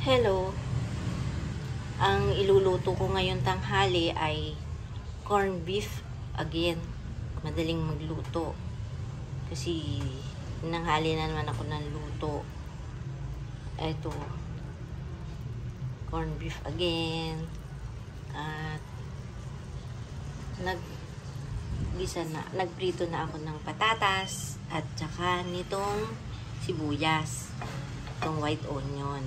Hello. Ang iluluto ko ngayon tanghali ay corned beef again. Madaling magluto. Kasi nanghali na naman ako ng luto. Ito. Corned beef again. At nagprito na ako ng patatas at saka nitong sibuyas. Itong white onion.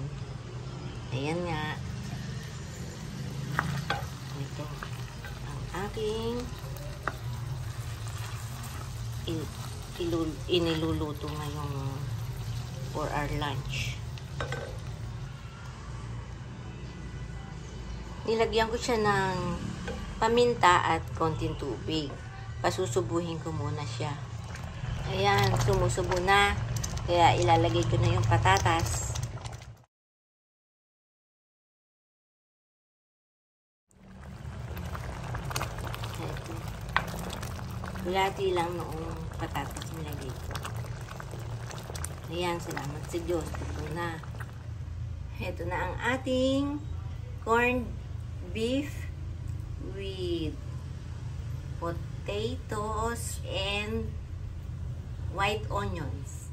Ayan nga. Ito. Ang aking iniluluto ngayong for our lunch. Nilagyan ko siya ng paminta at konting tubig. Pasusubuhin ko muna siya. Ayan, sumusubo na. Kaya ilalagay ko na yung patatas. Ito. Kulati lang noong patatas nilagay ko. Ayan, salamat sa Diyos. Ito na. Ito na ang ating corned beef with potatoes and white onions.